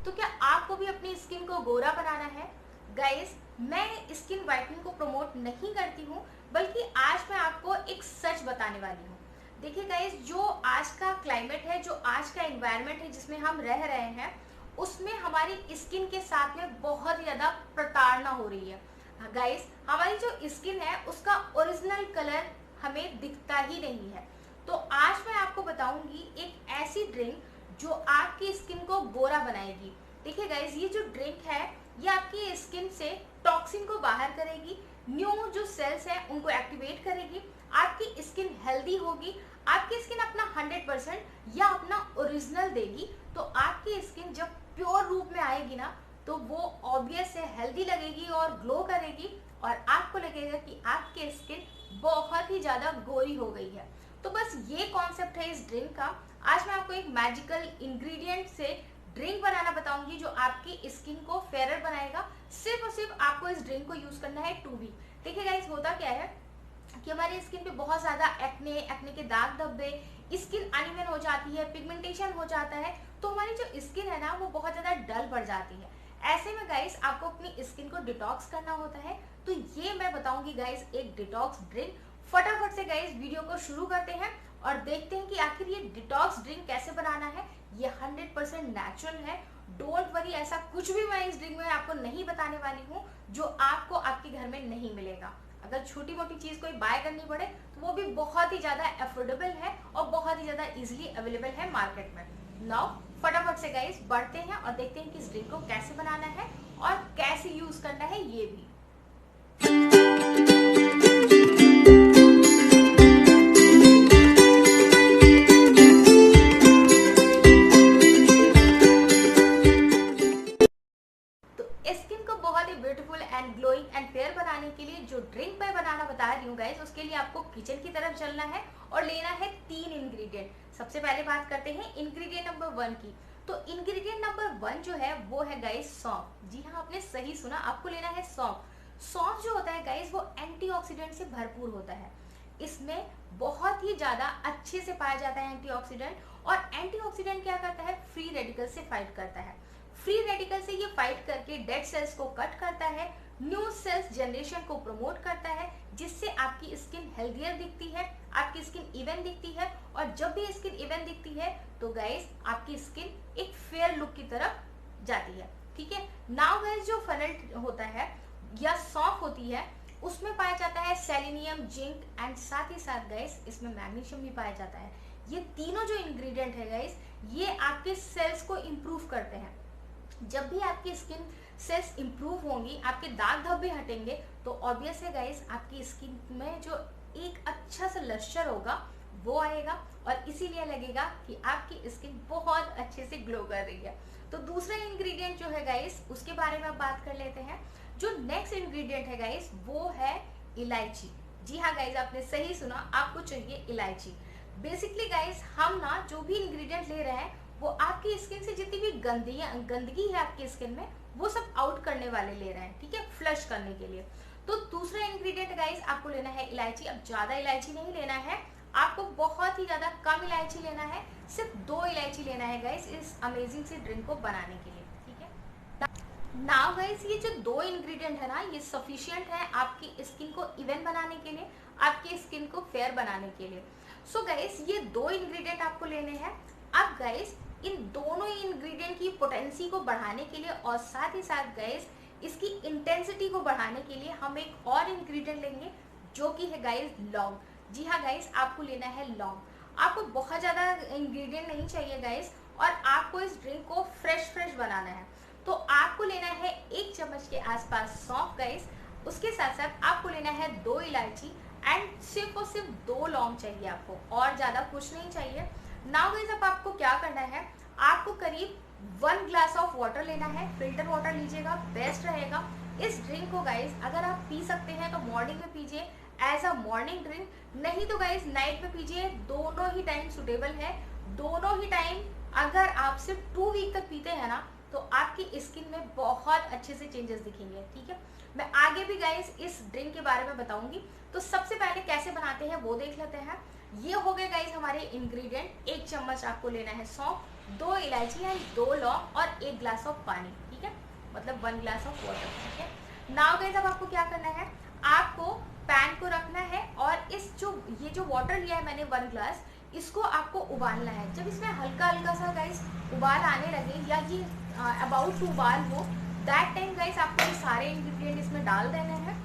तो क्या आपको भी अपनी स्किन को गोरा बनाना है? गाइस, मैं स्किन वाइटनिंग को प्रमोट नहीं करती हूँ, बल्कि आज मैं आपको एक सच बताने वाली हूँ। देखिए गाइस, जो आज का क्लाइमेट है, जो आज का एनवायरनमेंट है जिसमें हम रह रहे हैं, उसमें हमारी स्किन के साथ में बहुत ही ज़्यादा प्रताड़ना हो रही है। गाइस, हमारी जो स्किन है उसका ओरिजिनल कलर हमें दिखता ही नहीं है। तो आज मैं आपको बताऊंगी एक ऐसी ड्रिंक जो आपकी स्किन को गोरा बनाएगी। देखिए गाइस, ये जो ड्रिंक है ये आपकी स्किन से टॉक्सिन को बाहर करेगी, न्यू जो सेल्स है उनको एक्टिवेट करेगी, आपकी स्किन हेल्दी होगी, आपकी स्किन अपना 100% या अपना ओरिजिनल देगी। तो आपकी स्किन जब प्योर रूप में आएगी ना, तो वो ऑब्वियस है हेल्दी लगेगी और ग्लो करेगी, और आपको लगेगा कि आपकी स्किन बहुत ही ज्यादा गोरी हो गई है। तो बस ये कॉन्सेप्ट है इस ड्रिंक का। आज मैं आपको एक मैजिकल इंग्रेडिएंट से ड्रिंक बनाना बताऊंगी जो आपकी स्किन को फेयर बनाएगा। सिर्फ और सिर्फ आपको इस ड्रिंक को यूज करना है 2 वीक। देखिए गाइस, होता क्या है कि हमारी स्किन पे बहुत ज्यादा एक्ने के दाग धब्बे, स्किन अनइवन हो जाती है, पिगमेंटेशन हो जाता है, तो हमारी जो स्किन है ना वो बहुत ज्यादा डल पड़ जाती है। ऐसे में गाइस आपको अपनी स्किन को डिटॉक्स करना होता है। तो ये मैं बताऊंगी गाइस एक डिटॉक्स ड्रिंक। फटाफट से गाइस वीडियो को शुरू करते हैं और देखते हैं कि आखिर ये डिटॉक्स ड्रिंक कैसे बनाना है। ये 100% नेचुरल है। डोंट वरी, ऐसा कुछ भी मैं इस ड्रिंक में आपको नहीं बताने वाली हूँ जो आपको आपके घर में नहीं मिलेगा। अगर छोटी मोटी चीज कोई बाय करनी पड़े तो वो भी बहुत ही ज्यादा अफोर्डेबल है और बहुत ही ज्यादा इजीली अवेलेबल है मार्केट में। नाउ फटाफट से गाइस बढ़ते हैं और देखते हैं कि इस ड्रिंक को कैसे बनाना है और कैसे यूज करना है ये भी। स्किन को बहुत ही beautiful and glowing and fair बनाने के लिए जो ड्रिंक मैं बनाना बता रही हूँ गाइस, उसके लिए आपको किचन की तरफ चलना है और लेना है 3 इंग्रेडिएंट। सबसे पहले बात करते हैं इंग्रेडिएंट नंबर 1 की। तो इंग्रेडिएंट नंबर 1 जो है वो है गाइस सौंफ। जी हाँ, आपने सही सुना, आपको लेना है सौंफ। सौंफ जो होता है गाइस वो एंटीऑक्सीडेंट से भरपूर होता है। इसमें बहुत ही ज्यादा अच्छे से पाया जाता है एंटीऑक्सीडेंट। और एंटीऑक्सीडेंट क्या करता है? फ्री रेडिकल से फाइट करता है। फ्री रेडिकल से ये फाइट करके डेड सेल्स को कट करता है, न्यू सेल्स जनरेशन को प्रमोट करता है, जिससे आपकी स्किन हेल्दियर दिखती है, आपकी स्किन इवन दिखती है। और जब भी स्किन इवन दिखती है तो गाइस आपकी स्किन एक फेयर लुक की तरफ जाती है। ठीक है। नाउ गाइस, जो फनल होता है या सौंफ होती है उसमें पाया जाता है सेलेनियम, जिंक एंड साथ ही साथ गाइस इसमें मैग्नीशियम भी पाया जाता है। ये तीनों जो इंग्रेडिएंट है गाइस, ये आपके सेल्स को इम्प्रूव करते हैं। जब भी आपकी स्किन सेल्स इंप्रूव होंगी, आपके दाग धब्बे हटेंगे, तो ऑब्वियस है गाइस आपकी स्किन में जो एक अच्छा सा लश्चर होगा वो आएगा और इसीलिए लगेगा कि आपकी स्किन बहुत अच्छे से ग्लो कर रही है। तो दूसरा इंग्रेडिएंट जो है गाइस उसके बारे में आप बात कर लेते हैं। जो नेक्स्ट इंग्रेडिएंट है गाइस वो है इलायची। जी हाँ गाइस, आपने सही सुना, आपको चाहिए इलायची। बेसिकली गाइस हम ना जो भी इंग्रेडिएंट ले रहे हैं वो आपकी स्किन से जितनी भी गंदगी है आपकी स्किन में वो सब आउट करने वाले ले रहे हैं। ठीक है, फ्लश करने के लिए। तो दूसरा इंग्रेडिएंट गाइस आपको लेना है इलायची। अब ज्यादा इलायची नहीं लेना है, आपको बहुत ही ज्यादा कम इलायची लेना है। सिर्फ 2 इलायची लेना है गाइस इस अमेजिंग सी ड्रिंक को बनाने के लिए। ठीक है। नाउ गाइस, ये जो 2 इंग्रेडिएंट है ना ये सफिशिएंट है आपकी स्किन को इवन बनाने के लिए, आपकी स्किन को फेयर बनाने के लिए। सो गाइस, ये 2 इंग्रेडिएंट आपको लेने हैं। अब गाइस इन दोनों इंग्रेडिएंट की पोटेंसी को बढ़ाने के लिए और साथ ही साथ गाइस इसकी इंटेंसिटी को बढ़ाने के लिए हम एक और इंग्रेडिएंट लेंगे जो कि है गाइस लौंग। जी हाँ गाइस, आपको लेना है लौंग। आपको बहुत ज़्यादा इंग्रेडिएंट नहीं चाहिए गाइस, और आपको इस ड्रिंक को फ्रेश बनाना है। तो आपको लेना है 1 चम्मच के आसपास सौंफ गाइस। उसके साथ साथ आपको लेना है 2 इलायची एंड सिर्फ और सिर्फ 2 लौंग चाहिए आपको, और ज़्यादा कुछ नहीं चाहिए। नाउ गाइस, अब आपको क्या करना है, आपको करीब 1 ग्लास ऑफ वाटर लेना है। फिल्टर वाटर लीजिएगा, बेस्ट रहेगा। इस ड्रिंक को गाइस अगर आप पी सकते हैं तो मॉर्निंग में पीजिए एज अ मॉर्निंग ड्रिंक, नहीं तो गाइस नाइट में पीजिए। दोनों ही टाइम सुटेबल है। दोनों ही टाइम अगर आप सिर्फ 2 वीक तक पीते हैं ना तो आपकी स्किन में बहुत अच्छे से चेंजेस दिखेंगे। ठीक है, मैं आगे भी गाइस इस ड्रिंक के बारे में बताऊंगी। तो सबसे पहले कैसे बनाते हैं वो देख लेते हैं। ये हो गए गाइस हमारे इंग्रेडिएंट। 1 चम्मच आपको लेना है सौंफ, 2 इलायची एंड 2 लौंग और 1 ग्लास ऑफ पानी, ठीक है, मतलब 1 ग्लास ऑफ वाटर, ठीक है। नाउ गाइस अब आपको क्या करना है, आपको पैन को रखना है और ये जो वाटर लिया है मैंने 1 ग्लास, इसको आपको उबालना है। जब इसमें हल्का हल्का सा गाइस उबाल आने लगे या ये अबाउट टू उबाल हो, दैट टाइम गाइस आपको ये सारे इंग्रेडिएंट इसमें डाल देने हैं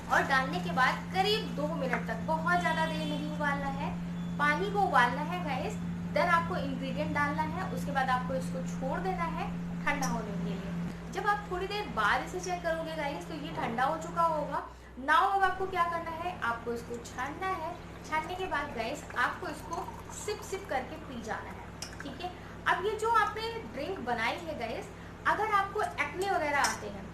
और डालने के बाद करीब 2 मिनट तक, बहुत ज़्यादा देर नहीं उबालना है, पानी को उबालना है गाइस। देन आपको इंग्रेडिएंट डालना है, उसके बाद आपको इसको छोड़ देना है ठंडा होने के लिए। जब आप थोड़ी देर बाद इसे चेक करोगे गाइस तो ये ठंडा हो चुका होगा। नाउ अब आपको क्या करना है, आपको इसको छानना है। छानने के बाद गाइस आपको इसको सिप सिप करके पी जाना है, ठीक है। अब ये जो आपने ड्रिंक बनाई है गाइस, अगर आपको एक्ने वगैरह आते हैं,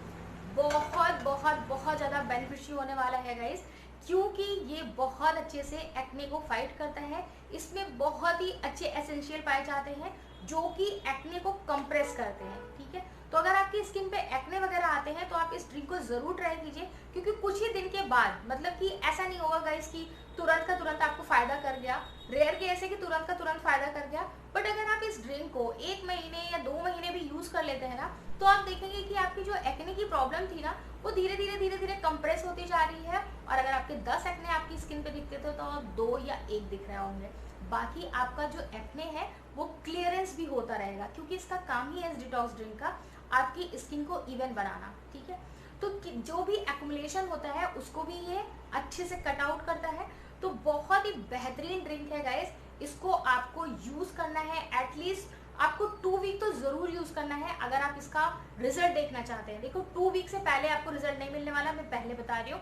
बहुत बहुत बहुत ज़्यादा बेनिफिशियल होने वाला है गाइस, क्योंकि ये बहुत अच्छे से एक्ने को फाइट करता है। इसमें बहुत ही अच्छे एसेंशियल पाए जाते हैं जो कि एक्ने को कंप्रेस करते हैं, ठीक है। तो अगर आपकी स्किन पे एक्ने वगैरह आते हैं तो आप इस ड्रिंक को ज़रूर ट्राई कीजिए, क्योंकि कुछ ही दिन के बाद, मतलब कि ऐसा नहीं होगा गाइस कि तुरंत का तुरंत आपको फ़ायदा कर गया, रेयर केस है कि तुरंत का तुरंत फ़ायदा कर गया। बट अगर आप इस ड्रिंक को 1 महीने या 2 महीने भी यूज़ कर लेते हैं ना, तो आप देखेंगे कि आपकी जो एक्ने की प्रॉब्लम थी ना, वो धीरे धीरे कंप्रेस होती जा रही है। और अगर आपके 10 एक्ने आपकी स्किन पे दिखते थे तो अब 2 या 1 दिख रहे होंगे। बाकी आपका जो एक्ने है वो क्लियरेंस भी होता रहेगा, क्योंकि इसका काम ही है इस डिटॉक्स ड्रिंक का आपकी स्किन को इवन बनाना, ठीक है। तो जो भी एक्युमुलेशन होता है उसको भी ये अच्छे से कट आउट करता है। तो बहुत ही बेहतरीन ड्रिंक है गाइस, इसको आपको यूज़ करना है। एटलीस्ट आपको 2 वीक तो ज़रूर यूज़ करना है अगर आप इसका रिजल्ट देखना चाहते हैं। देखो 2 वीक से पहले आपको रिजल्ट नहीं मिलने वाला, मैं पहले बता रही हूँ।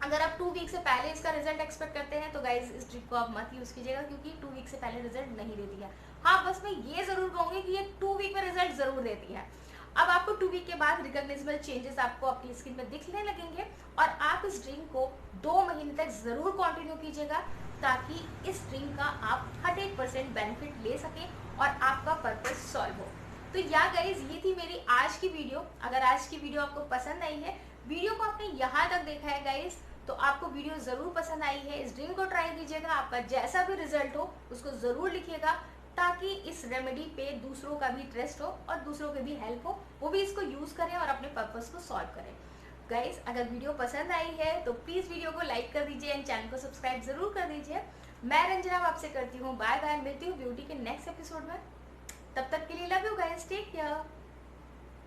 अगर आप 2 वीक से पहले इसका रिजल्ट एक्सपेक्ट करते हैं तो गाइज इस ट्रिक को आप मत यूज़ कीजिएगा, क्योंकि 2 वीक से पहले रिजल्ट नहीं देती है। हाँ, बस मैं ये ज़रूर कहूँगी कि ये 2 वीक में रिजल्ट ज़रूर देती है। अब आपको 2 वीक के बाद रिकॉग्नाइजेबल चेंजेस आपको अपनी स्किन में दिखने लगेंगे और आप इस ड्रिंक को 2 महीने तक ज़रूर कंटिन्यू कीजिएगा, ताकि इस ड्रिंक का आप 100% बेनिफिट ले सकें और आपका पर्पस सॉल्व हो। तो या गाइज ये थी मेरी आज की वीडियो। अगर आज की वीडियो आपको पसंद आई है, वीडियो को आपने यहाँ तक देखा है गाइज, तो आपको वीडियो ज़रूर पसंद आई है। इस ड्रिंक को ट्राई कीजिएगा, आपका जैसा भी रिजल्ट हो उसको ज़रूर लिखिएगा, ताकि इस रेमेडी पे दूसरों का भी ट्रस्ट हो और दूसरों की भी हेल्प हो, वो भी इसको यूज़ करें और अपने पर्पस को सॉल्व करें। गाइस अगर वीडियो पसंद आई है तो प्लीज़ वीडियो को लाइक कर दीजिए एंड चैनल को सब्सक्राइब ज़रूर कर दीजिए। मैं रंजना आपसे करती हूँ बाय बाय, मिलती हूँ ब्यूटी के नेक्स्ट एपिसोड में। तब तक के लिए love you guys, take care.